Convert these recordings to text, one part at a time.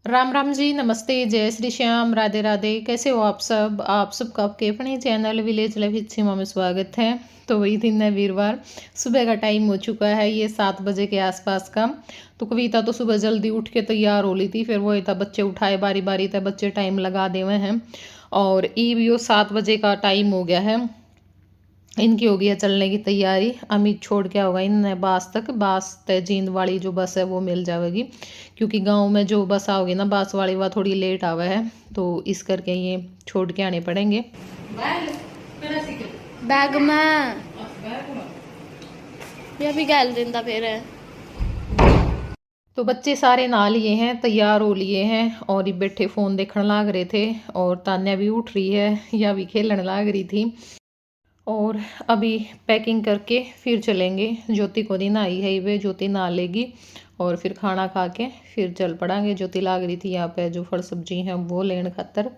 राम राम जी, नमस्ते, जय श्री श्याम, राधे राधे। कैसे हो आप सबका आपके अपने चैनल विलेज लाइफ हिप्सीमा में स्वागत है। तो वही दिन है वीरवार, सुबह का टाइम हो चुका है ये 7 बजे के आसपास का। तो कविता तो सुबह जल्दी उठ के तैयार हो ली थी, फिर वो था बच्चे उठाए बारी बारी तक, बच्चे टाइम लगा दे हुए हैं। और ई भी 7 बजे का टाइम हो गया है, इनकी हो गई है चलने की तैयारी। अमित छोड़ के होगा इन बास तक, बास तय जींद वाली जो बस है वो मिल जाएगी, क्योंकि गांव में जो बस आओगी ना बास वाली वह थोड़ी लेट आवा है, तो इस करके ये छोड़ के आने पड़ेंगे। बैग में ये भी गैल देंदा फिर है। तो बच्चे सारे नहा लिए हैं, तैयार हो लिए हैं, और ये बैठे फ़ोन देखने लाग रहे थे। और तान्या भी उठ रही है, या भी खेलने लाग रही थी। और अभी पैकिंग करके फिर चलेंगे। ज्योति को दिन आई है, वे ज्योति नहा लेगी और फिर खाना खा के फिर चल पड़ांगे। ज्योति लाग रही थी यहाँ पे जो फल सब्जी हैं वो लेने खातर।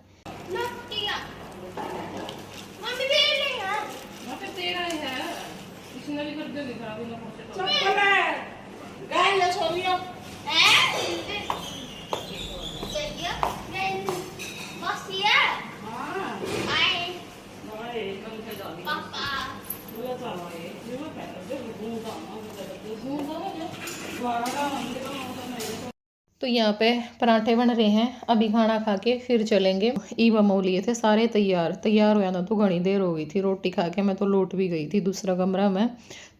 तो यहाँ पे पराठे बन रहे हैं, अभी खाना खा के फिर चलेंगे। ईवा मऊ लिए थे सारे तैयार होया ना, तो घनी देर हो गई थी। रोटी खा के मैं तो लौट भी गई थी दूसरा कमरा में।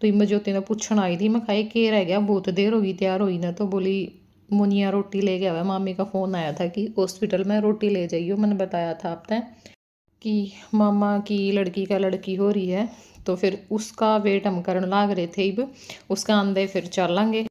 तो इम्मा ज्योति ने पूछण आई थी, मैं खाई के रह गया, बहुत देर होगी तैयार हुई ना। तो बोली मुनिया रोटी ले गया हुआ, मामी का फ़ोन आया था कि हॉस्पिटल में रोटी ले जाइयो। मैंने बताया था आपने कि मामा की लड़की का लड़की हो रही है, तो फिर उसका वेट हम करने लाग रहे थे। अब उसका आंदे फिर चलेंगे।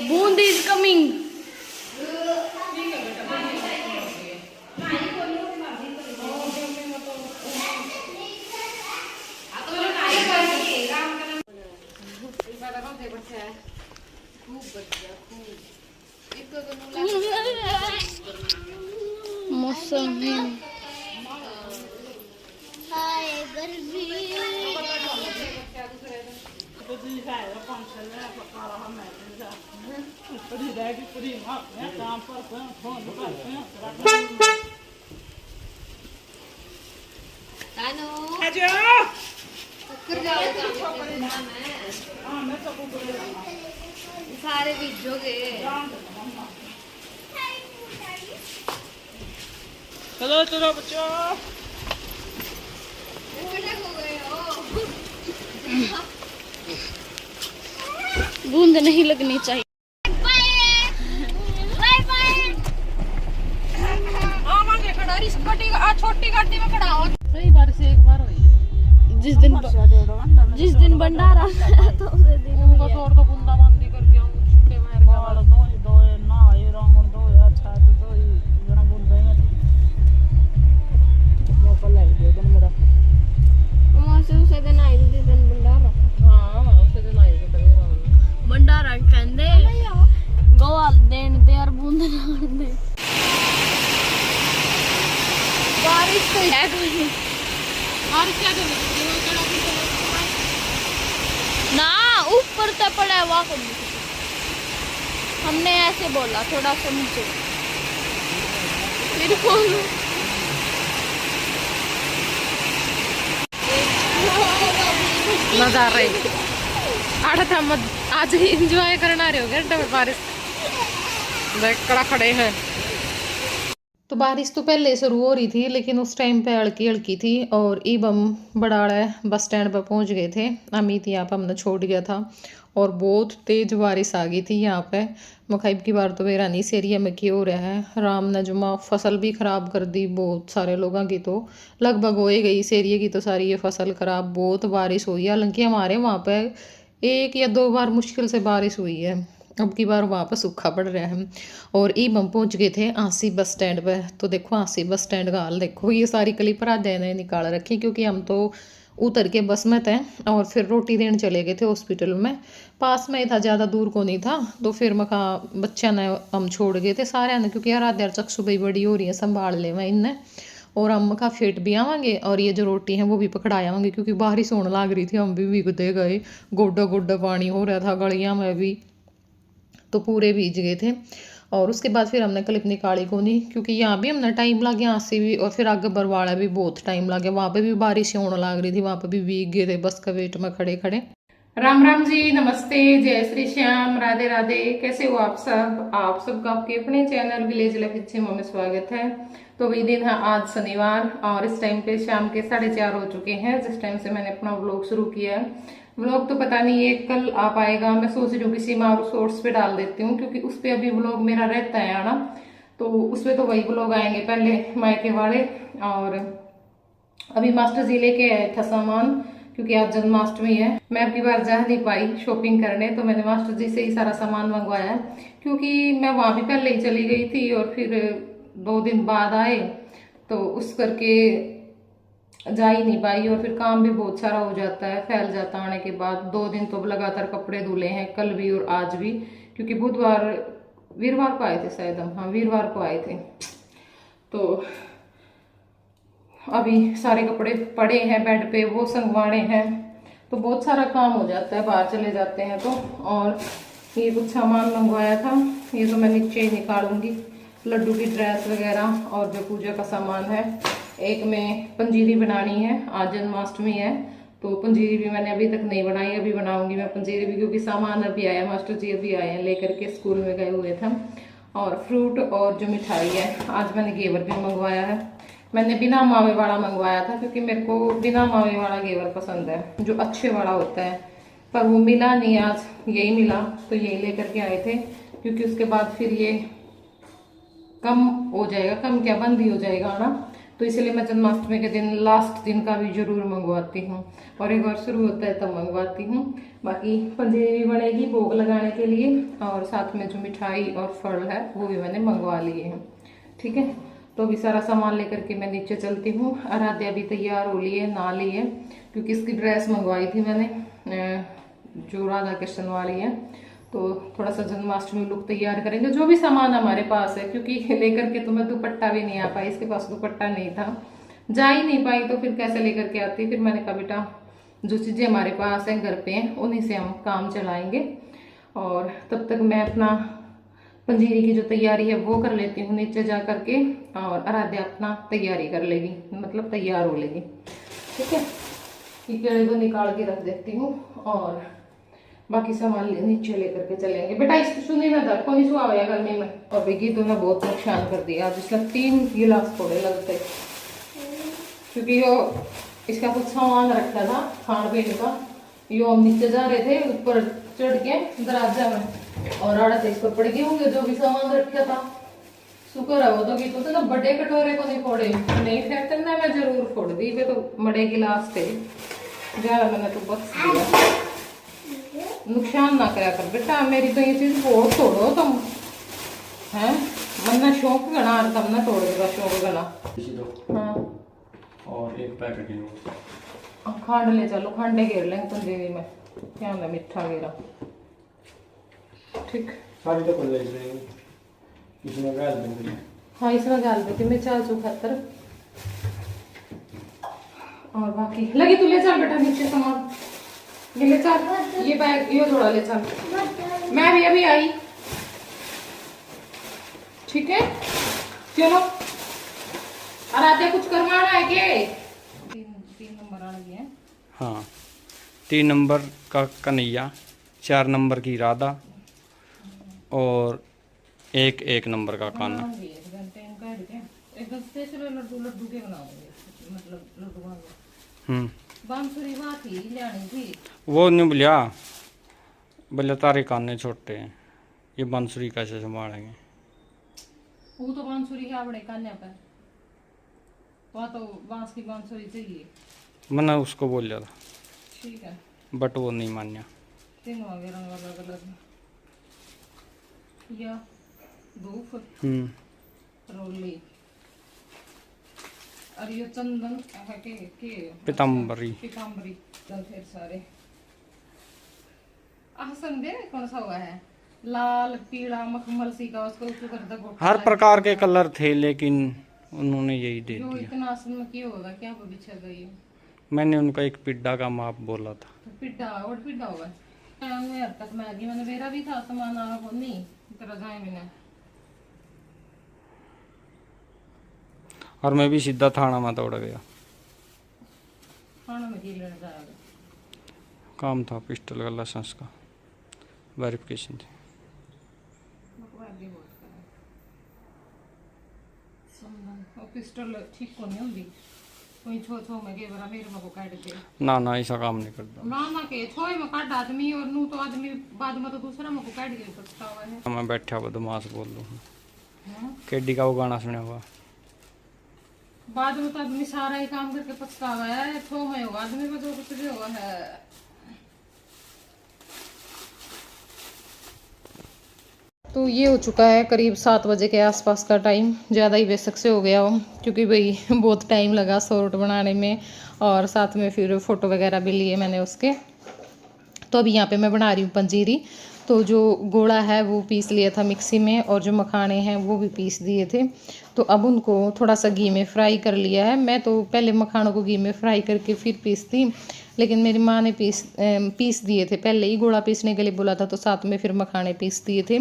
बूंद इज कमिंग। मौसम है सारे बीजोगे। चलो चलो बच्चों, बूंद नहीं लगनी चाहिए। छोटी गाड़ी में खड़ा हो। कई बार से एक बार हुई जिस दिन भंडारा तो उसे दिन उनको छोड़ दो, बूंदाबांदी करके हम छुट्टे मार के वाला दो ना ये रावण दो अच्छा तो ये जरा बूंदे में वो कल आई दे दिन मेरा वहां से उसे दिन आई जिस दिन भंडारा। हां उसे दिन आई तो रावण भंडारा कहंदे गोवाल देन दे और बूंद ना दे। बारिश तो है कोई और क्या करें ना, ऊपर तो पड़ा हुआ हमने ऐसे बोला थोड़ा सा नीचे। मेरे फोन नजारे आठ था मत आज ही एंजॉय करना रहे हो घंटे में बारिश देख कड़ा खड़े हैं। तो बारिश तो पहले शुरू हो रही थी लेकिन उस टाइम पे हल्की हल्की थी और ईब हम बड़ाड़ा बस स्टैंड पर पहुंच गए थे। अमित यहाँ पर हमने छोड़ गया था और बहुत तेज बारिश आ गई थी यहाँ पे। मखाइब की बार तो मेरा इस एरिया में क्यों हो रहा है। राम ने जुमा फसल भी ख़राब कर दी बहुत सारे लोगों की, तो लगभग हो ही गई इस एरिया की तो सारी ये फसल ख़राब। बहुत बारिश हुई है, हालांकि हमारे वहाँ पे 1 या 2 बार मुश्किल से बारिश हुई है, अब की बार वहाँ पर सूखा पड़ रहा है। और ईब हम पहुँच गए थे आसी बस स्टैंड पर। तो देखो आसी बस स्टैंड का हाल देखो, ये सारी क्लिप राजा ने निकाल रखी क्योंकि हम तो उतर के बस में थे और फिर रोटी देने चले गए थे हॉस्पिटल में। पास में ही था, ज़्यादा दूर को नहीं था। तो फिर मखा बच्चा ने हम छोड़ गए थे सारे ने, क्योंकि आराध्या तक सुबह बड़ी हो रही है, संभाल ले मैं इनने। और हम का फिट भी आवांगे और ये जो रोटी है वो भी पकड़ा आवांगे, क्योंकि बारिश होने लग रही थी, हम भी भीगते गए। गोड्डा गोड्डा पानी हो रहा था गलियाँ में भी, तो पूरे भीज गए थे। और उसके बाद फिर हमने क्लिप निकाली को नहीं, क्योंकि यहाँ भी हमने टाइम लग गया यहाँ से भी, और फिर आगे बरवाड़ा भी बहुत टाइम लग गया, वहाँ पे भी बारिश होने लग रही थी, वहाँ पे भी भीग गए थे बस का वेट में खड़े खड़े। राम राम जी, नमस्ते, जय श्री श्याम, राधे राधे। कैसे हो आप सब? आप सबका आपके अपने चैनल विलेज लाइफ अच्छे में स्वागत है। तो वही दिन है आज शनिवार और इस टाइम पे शाम के 4:30 हो चुके हैं जिस टाइम से मैंने अपना व्लॉग शुरू किया है। व्लॉग तो पता नहीं ये कल आ पाएगा, मैं सोच रही हूँ किसी और सोर्स पे डाल देती हूँ, क्योंकि उस पे अभी व्लॉग मेरा रहता है आना, तो उस पे तो वही व्लॉग आएंगे पहले मायके वाले। और अभी मास्टर जी लेके आए था सामान, क्योंकि आज जन्माष्टमी है। मैं अब की बार जा नहीं पाई शॉपिंग करने, तो मैंने मास्टर जी से ही सारा सामान मंगवाया, क्योंकि मैं वहां भी पहले ही चली गई थी और फिर 2 दिन बाद आए, तो उस करके जा ही नहीं पाई। और फिर काम भी बहुत सारा हो जाता है, फैल जाता आने के बाद। 2 दिन तो लगातार कपड़े धुले हैं, कल भी और आज भी, क्योंकि वीरवार को आए थे शायद हम, हाँ वीरवार को आए थे। तो अभी सारे कपड़े पड़े हैं बेड पे, वो संगवाने हैं, तो बहुत सारा काम हो जाता है बाहर चले जाते हैं तो। और ये कुछ सामान मंगवाया था, ये तो मैं नीचे ही निकालूंगी, लड्डू की ड्रेस वगैरह और जो पूजा का सामान है। एक में पंजीरी बनानी है, आज जन्माष्टमी है, तो पंजीरी भी मैंने अभी तक नहीं बनाई, अभी बनाऊंगी मैं पंजीरी भी, क्योंकि सामान अभी आया, मास्टर जी अभी आए हैं लेकर के, स्कूल में गए हुए थे। और फ्रूट और जो मिठाई है, आज मैंने घेवर भी मंगवाया है। मैंने बिना मावे वाला मंगवाया था, क्योंकि मेरे को बिना मावे वाला घेवर पसंद है, जो अच्छे वाला होता है, पर वो मिला नहीं, आज यही मिला, तो यही लेकर के आए थे। क्योंकि उसके बाद फिर ये कम हो जाएगा, कम क्या बंद ही हो जाएगा ना, तो इसलिए मैं जन्माष्टमी के दिन लास्ट दिन का भी जरूर मंगवाती हूँ, और एक बार शुरू होता है तब मंगवाती हूँ। बाकी पंजीरी भी बनेगी भोग लगाने के लिए, और साथ में जो मिठाई और फल है वो भी मैंने मंगवा लिए हैं। ठीक है, तो अभी सारा सामान लेकर के मैं नीचे चलती हूँ। आराध्या भी तैयार हो ली है, नहा ली है, क्योंकि इसकी ड्रेस मंगवाई थी मैंने जो राधा कृष्ण वाली है, तो थोड़ा सा जन्माष्टमी लुक तैयार करेंगे, जो भी सामान हमारे पास है, क्योंकि लेकर के तो मैं दुपट्टा भी नहीं आ पाई, इसके पास दुपट्टा नहीं था, जा ही नहीं पाई, तो फिर कैसे लेकर के आती। फिर मैंने कहा बेटा जो चीज़ें हमारे पास हैं घर पे हैं उन्हीं से हम काम चलाएंगे, और तब तक मैं अपना पंजीरी की जो तैयारी है वो कर लेती हूँ नीचे जा करके, और आराध्या अपना तैयारी कर लेगी, मतलब तैयार हो लेगी। ठीक है, कीड़े को निकाल के रख देती हूँ और बाकी सामान नीचे लेकर के चलेंगे। बेटा इसको सुनी ना था, कौन सुहा हुआ गर्मी में, और विकी तो ना बहुत नुकसान कर दिया, जिसका 3 गिलास थोड़े लगते, क्योंकि वो इसका कुछ सामान रखा था खान पीने का, यो हम नीचे जा रहे थे ऊपर चढ़ के दरवाजा में, और आड़ा से इसको पड़ गए होंगे जो भी सामान रखा था। शुक्र है वो तो कि तो ना बड़े कटोरे को नहीं फोड़े, नहीं फेंकते ना, मैं जरूर फोड़ दी, वे तो बड़े गिलास थे, ज्यादा मैंने तो बख्श दिया। नुकसान ना करा कर बेटा, मेरी तो ये चीज फोड़ छोड़ो तुम, हैं वरना शौक गना, तब ना तोड़ देगा शौक गना। हाँ, और एक पैकेट खांड ले चलो, खांडे घेर लेंगे पंजीरी में, क्या होता मीठा घेरा। ठीक, सारी तो कर ले इसमें गाल देंगे। हाँ इसमें डाल देती मैं 474, और बाकी लगी तू ले चल बेटा नीचे सामान, ये ले चल, ये बैग ये थोड़ा ले चल, मैं भी अभी आई। ठीक है चलो, आराध्या कुछ करवाना है के? तीन नंबर आ गए हैं। हाँ 3 नंबर का कन्हैया, 4 नंबर की राधा और 1 नंबर का कान्हा। एकदम स्पेशल लड्डू के बनाओगे, मतलब लड्डू बनाओगे। बांसुरी वहाँ थी लेनी थी, वो नहीं बोलिया तारे कान्हे छोटे हैं, ये बांसुरी कैसे संभालेंगे। वो तो बांसुरी है बड़े कान्हे पर, वहाँ तो बांस की बांसुरी चाहिए। मैंने उसको बोल था, ठीक है, बट वो नहीं मान्या। तीनों आगे रंग अलग अलग या धूप रोली और ये चंदन है के पीताम्बरी फिर सारे आसन दे कौन सा हुआ है, लाल पीला मखमल सी का, उसको ऊपर कर दो। हर प्रकार के कलर थे लेकिन उन्होंने यही दे जो दिया। इतना आसन में क्यों होगा, क्या वो बिछा गई है? मैंने उनका एक पिड्डा का माप बोला था। तो पिड्डा और पिड्डा होगा में हद तक मैगी मैंने मेरा भी था सामान आ नहीं तरह जाए मैंने, और मैं भी सीधा थाना में दौड़ गया। खाना में की लेने जाएगा, काम था पिस्टल का लाइसेंस का वेरिफिकेशन थी। पिस्टल ठीक को नहीं होंगी कोई छो में के बरा मेरे को काट दे ना ऐसा काम नहीं करता। ना के छोए में काट आदमी और नू तो आदमी बाद में तो दूसरा में को काट के पछतावा है। मैं बैठा बदमाश बोल लूँ। केडी का वो गाना सुना हुआ, बाद में तो आदमी सारा ही काम करके पछतावा है, छो में होगा आदमी में जो कुछ भी हुआ है। तो ये हो चुका है करीब 7 बजे के आसपास का टाइम, ज़्यादा ही बेशक से हो गया हो क्योंकि भाई बहुत टाइम लगा शॉर्ट बनाने में और साथ में फिर फ़ोटो वगैरह भी लिए मैंने उसके। तो अभी यहाँ पे मैं बना रही हूँ पंजीरी। तो जो गोला है वो पीस लिया था मिक्सी में और जो मखाने हैं वो भी पीस दिए थे। तो अब उनको थोड़ा सा घी में फ्राई कर लिया है। मैं तो पहले मखानों को घी में फ्राई करके फिर पीसती, लेकिन मेरी माँ ने पीस दिए थे, पहले ही गोला पीसने के लिए बोला था तो साथ में फिर मखाने पीस दिए थे।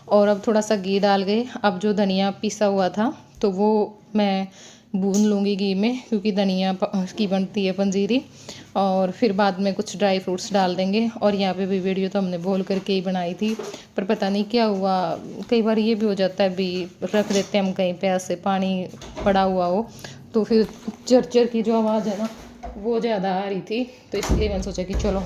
और अब थोड़ा सा घी डाल गए। अब जो धनिया पीसा हुआ था तो वो मैं भून लूँगी घी में क्योंकि धनिया की बनती है पंजीरी। और फिर बाद में कुछ ड्राई फ्रूट्स डाल देंगे। और यहाँ पे भी वीडियो तो हमने बोल करके ही बनाई थी, पर पता नहीं क्या हुआ, कई बार ये भी हो जाता है भी रख देते हैं हम कहीं पे ऐसे पानी पड़ा हुआ हो तो फिर चरचर की जो आवाज़ है ना वो ज़्यादा आ रही थी, तो इसलिए मैंने सोचा कि चलो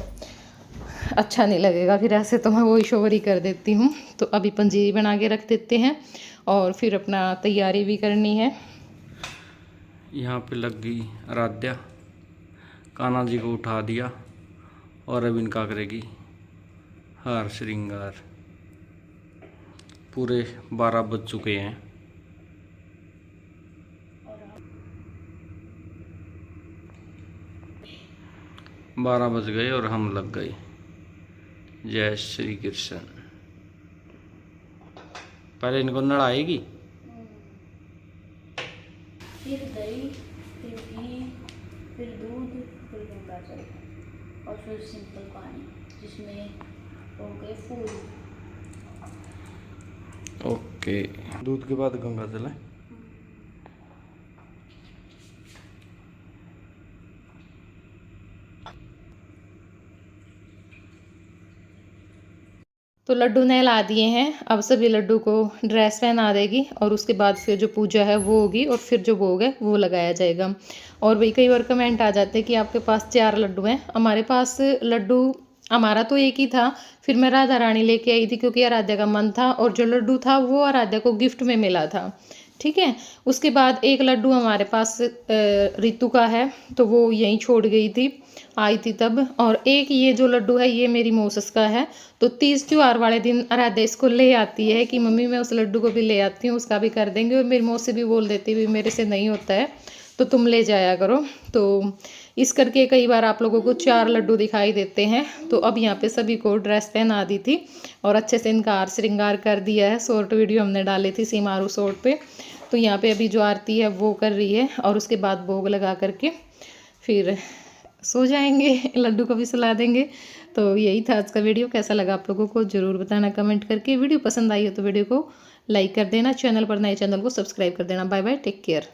अच्छा नहीं लगेगा फिर ऐसे, तो मैं वही शोर ही कर देती हूँ। तो अभी पंजीरी बना के रख देते हैं और फिर अपना तैयारी भी करनी है। यहाँ पे लग गई आराध्या, कान्हा जी को उठा दिया और अब इनका करेगी हार श्रृंगार। पूरे 12 बज चुके हैं। बारह बज गए और हम लग गए। जय श्री कृष्ण। पहले इनको नड़ाएगी, फिर दही, फिर घी, फिर दूध, फिर गंगा जल और फिर सिंपल पानी जिसमें हो गए फूल। ओके। दूध के बाद गंगा जल है। तो लड्डू नहला दिए हैं। अब सभी लड्डू को ड्रेस पहना देगी और उसके बाद फिर जो पूजा है वो होगी और फिर जो भोग है वो लगाया जाएगा। और भाई कई बार कमेंट आ जाते हैं कि आपके पास 4 लड्डू हैं। हमारे पास लड्डू हमारा तो एक ही था, फिर मैं राधा रानी लेके आई थी क्योंकि आराध्या का मन था, और जो लड्डू था वो आराध्या को गिफ्ट में मिला था। ठीक है, उसके बाद एक लड्डू हमारे पास रितु का है तो वो यहीं छोड़ गई थी, आई थी तब। और एक ये जो लड्डू है ये मेरी मौसस का है। तो 30 त्योहार वाले दिन आराध्या इसको ले आती है कि मम्मी मैं उस लड्डू को भी ले आती हूँ, उसका भी कर देंगे। और मेरी मौसी भी बोल देती है मेरे से नहीं होता है तो तुम ले जाया करो। तो इस करके कई बार आप लोगों को 4 लड्डू दिखाई देते हैं। तो अब यहाँ पे सभी को ड्रेस पहना दी थी और अच्छे से इनका हार श्रृंगार कर दिया है। शॉर्ट वीडियो हमने डाली थी सीमारू शॉर्ट पे। तो यहाँ पे अभी जो आरती है वो कर रही है और उसके बाद भोग लगा करके फिर सो जाएंगे, लड्डू को भी सुला देंगे। तो यही था आज का वीडियो। कैसा लगा आप लोगों को ज़रूर बताना कमेंट करके। वीडियो पसंद आई हो तो वीडियो को लाइक कर देना, चैनल पर नए चैनल को सब्सक्राइब कर देना। Bye bye, take care.